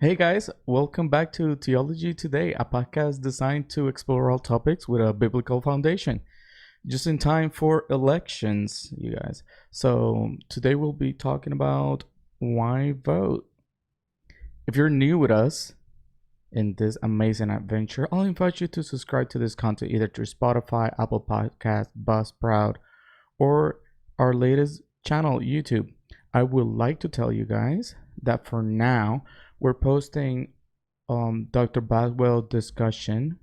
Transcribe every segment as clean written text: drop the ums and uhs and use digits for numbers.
Hey guys, welcome back to Theology Today, a podcast designed to explore all topics with a biblical foundation. Just in time for elections, you guys. So, today we'll be talking about why vote. If you're new with us in this amazing adventure, I'll invite you to subscribe to this content either through Spotify, Apple Podcasts, Buzzsprout, or our latest channel, YouTube. I would like to tell you guys that for now, we're posting Dr. Boswell discussion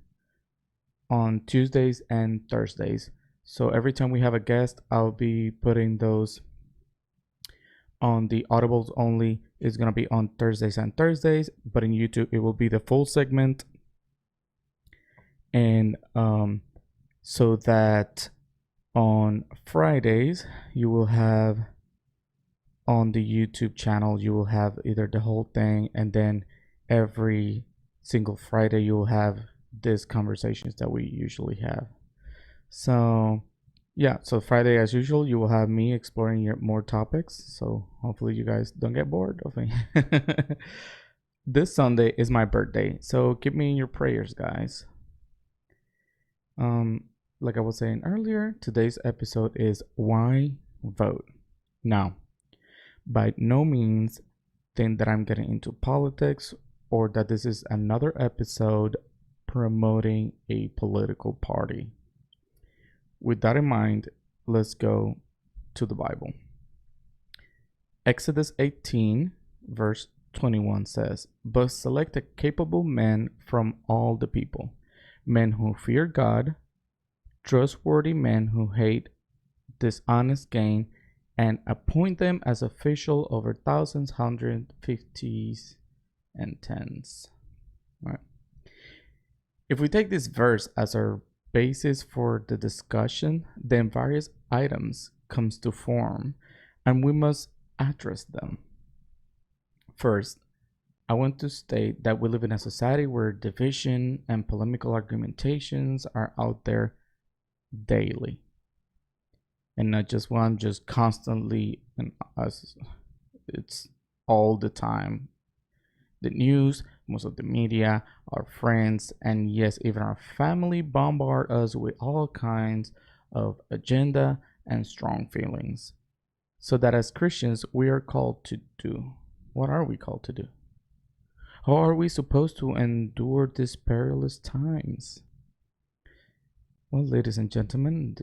on Tuesdays and Thursdays. So every time we have a guest, I'll be putting those on the Audibles only. It's going to be on Thursdays and Thursdays, but in YouTube, it will be the full segment. And so that on Fridays, you will have on the YouTube channel, you will have either the whole thing, and then every single Friday, you will have these conversations that we usually have. So, yeah, so Friday, as usual, you will have me exploring more topics. So, hopefully, you guys don't get bored of me. This Sunday is my birthday, so keep me in your prayers, guys. Like I was saying earlier, today's episode is why vote. Now, by no means think that I'm getting into politics or that this is another episode promoting a political party. With that in mind, let's go to the Bible. Exodus 18, verse 21 says, "But select a capable men from all the people, men who fear God, trustworthy men who hate dishonest gain, and appoint them as official over thousands, hundreds, fifties, and tens." Right. If we take this verse as our basis for the discussion, then various items comes to form, and we must address them. First, I want to state that we live in a society where division and polemical argumentations are out there daily. And not just one, just constantly, and us, it's all the time. The news, most of the media, our friends, and yes, even our family bombard us with all kinds of agenda and strong feelings. So that as Christians, we are called to do. What are we called to do? How are we supposed to endure these perilous times? Well, ladies and gentlemen,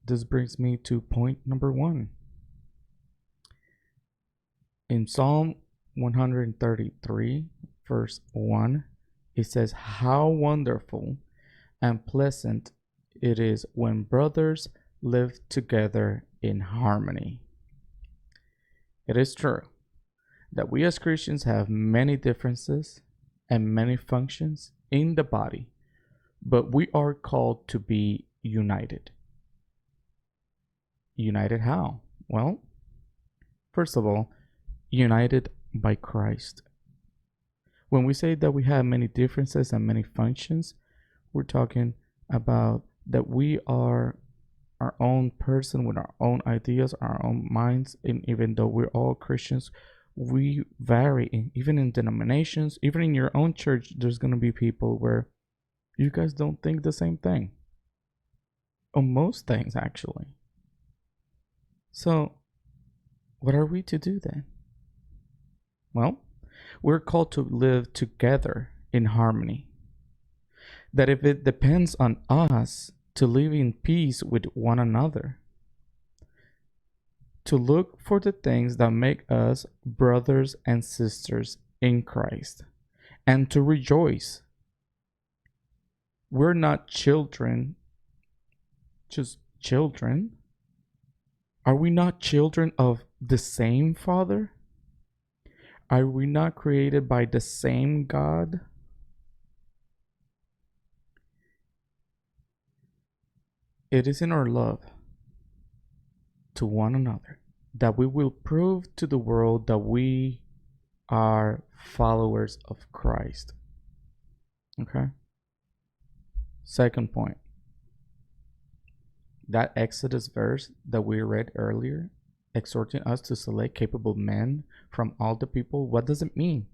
this brings me to point number one. In Psalm 133, verse 1, it says, "How wonderful and pleasant it is when brothers live together in harmony." It is true that we as Christians have many differences and many functions in the body, but we are called to be united. United how? Well, first of all, united by Christ. When we say that we have many differences and many functions, we're talking about that we are our own person with our own ideas, our own minds, and even though we're all Christians, we vary, even in denominations, even in your own church, there's going to be people where you guys don't think the same thing. On most things, actually. So, what are we to do then? Well, we're called to live together in harmony. That if it depends on us to live in peace with one another, to look for the things that make us brothers and sisters in Christ, and to rejoice. We're not children, just children. Are we not children of the same Father? Are we not created by the same God? It is in our love to one another that we will prove to the world that we are followers of Christ. Okay? Second point. That Exodus verse that we read earlier, exhorting us to select capable men from all the people, what does it mean?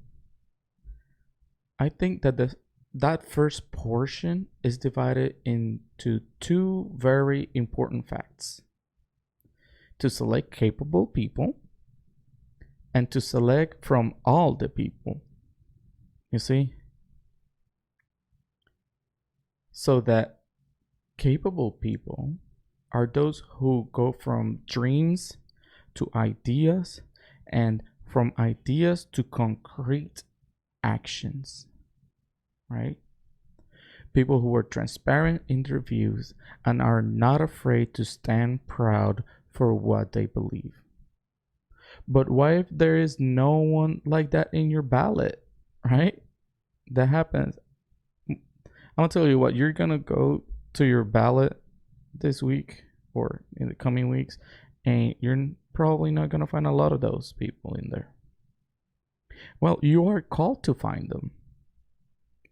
I think that that first portion is divided into two very important facts: to select capable people and to select from all the people. You see? So that capable people are those who go from dreams to ideas and from ideas to concrete actions, right? People who are transparent in their views and are not afraid to stand proud for what they believe. But what if there is no one like that in your ballot, right? That happens. I'm gonna tell you what, you're gonna go to your ballot this week or in the coming weeks, and you're probably not gonna find a lot of those people in there. Well, you are called to find them.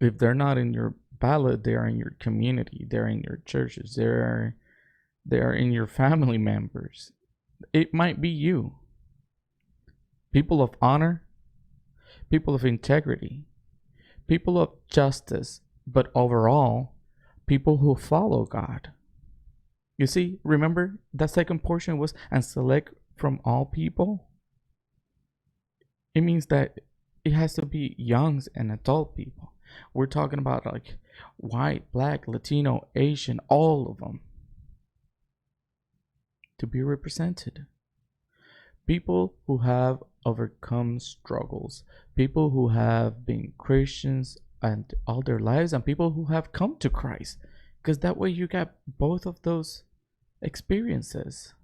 If they're not in your ballot, they are in your community, they're in your churches, they are in your family members. It might be you. People of honor, people of integrity, people of justice, but overall, people who follow God. You see, remember that second portion was and select from all people? It means that it has to be youngs and adult people. We're talking about like white, black, Latino, Asian, all of them to be represented. People who have overcome struggles, people who have been Christians and all their lives, and people who have come to Christ. Because that way you get both of those experiences.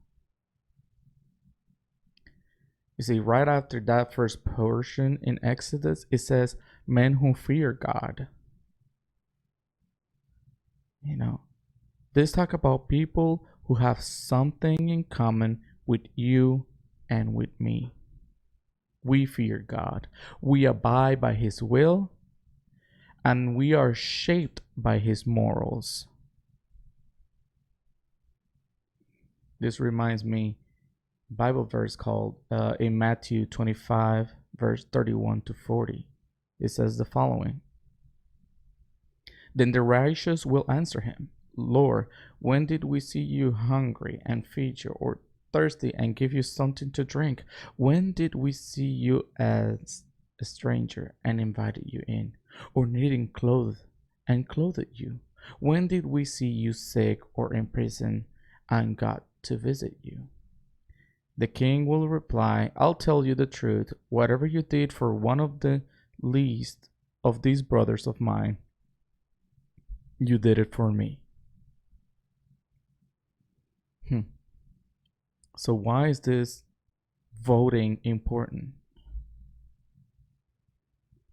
You see, right after that first portion in Exodus, it says, men who fear God. You know, this talk about people who have something in common with you and with me. We fear God. We abide by His will, and we are shaped by His morals. This reminds me Bible verse called in Matthew 25 verse 31 to 40. It says the following: then the righteous will answer him, Lord, when did we see you hungry and feed you, or thirsty and give you something to drink? When did we see you as a stranger and invited you in, or needing clothes and clothed you? When did we see you sick or in prison and got to visit you? The king will reply, I'll tell you the truth. Whatever you did for one of the least of these brothers of mine, you did it for me. So why is this voting important?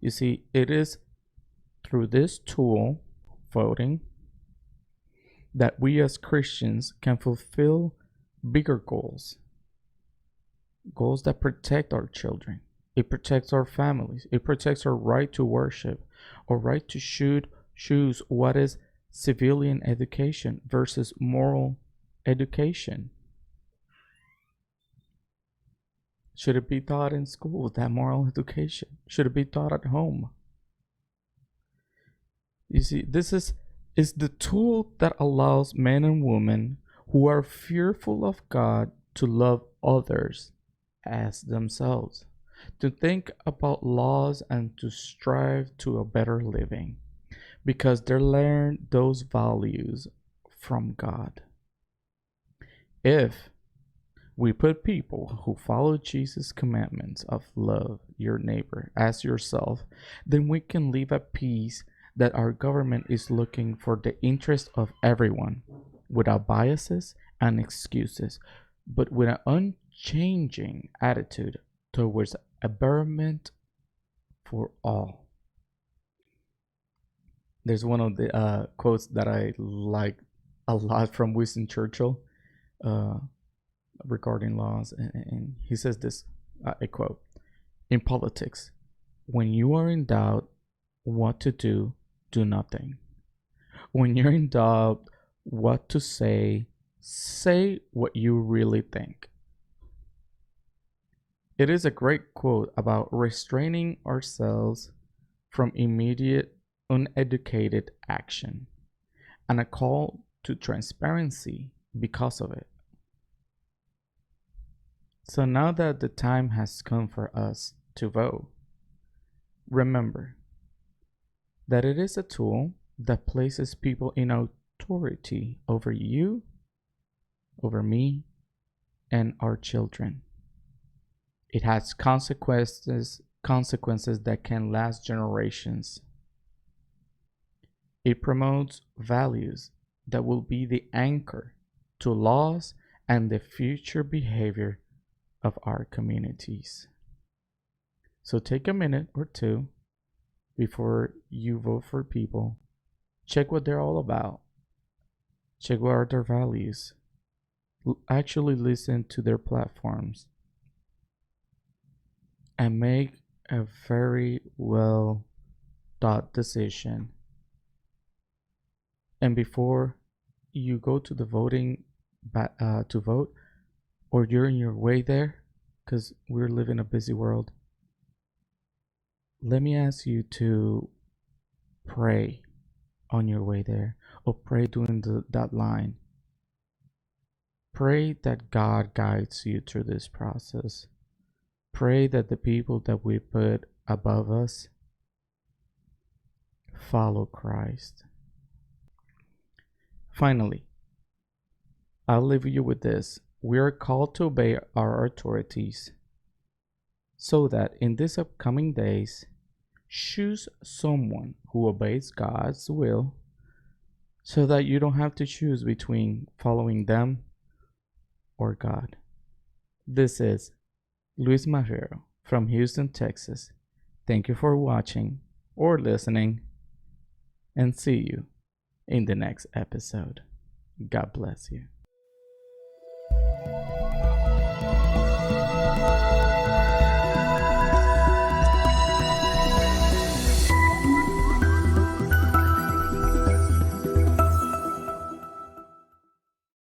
You see, it is through this tool, voting, that we as Christians can fulfill bigger goals. Goals that protect our children. It protects our families. It protects our right to worship, our right to choose what is civilian education versus moral education. Should it be taught in school, that moral education? Should it be taught at home? You see, this is the tool that allows men and women who are fearful of God to love others as themselves, to think about laws and to strive to a better living, because they learn those values from God. If we put people who follow Jesus' commandments of love your neighbor as yourself, then we can live at peace that our government is looking for the interest of everyone without biases and excuses, but with an unchanging attitude towards a betterment for all. There's one of the quotes that I like a lot from Winston Churchill regarding laws, and he says this, I quote, in politics, when you are in doubt what to do, do nothing. When you're in doubt what to say what you really think. It is a great quote about restraining ourselves from immediate, uneducated action, and a call to transparency because of it. So now that the time has come for us to vote, remember that it is a tool that places people in authority over you, over me, and our children. It has consequences that can last generations. It promotes values that will be the anchor to laws and the future behavior of our communities. So take a minute or two before you vote for people. Check what they're all about. Check what are their values. Actually listen to their platforms and make a very well thought decision. And before you go to the voting to vote, or you're in your way there, because we're living a busy world, let me ask you to pray on your way there, or pray during that line. Pray that God guides you through this process. Pray that the people that we put above us follow Christ. Finally, I'll leave you with this. We are called to obey our authorities so that in these upcoming days, choose someone who obeys God's will so that you don't have to choose between following them or God. This is Luis Marrero from Houston, Texas. Thank you for watching or listening, and see you in the next episode. God bless you.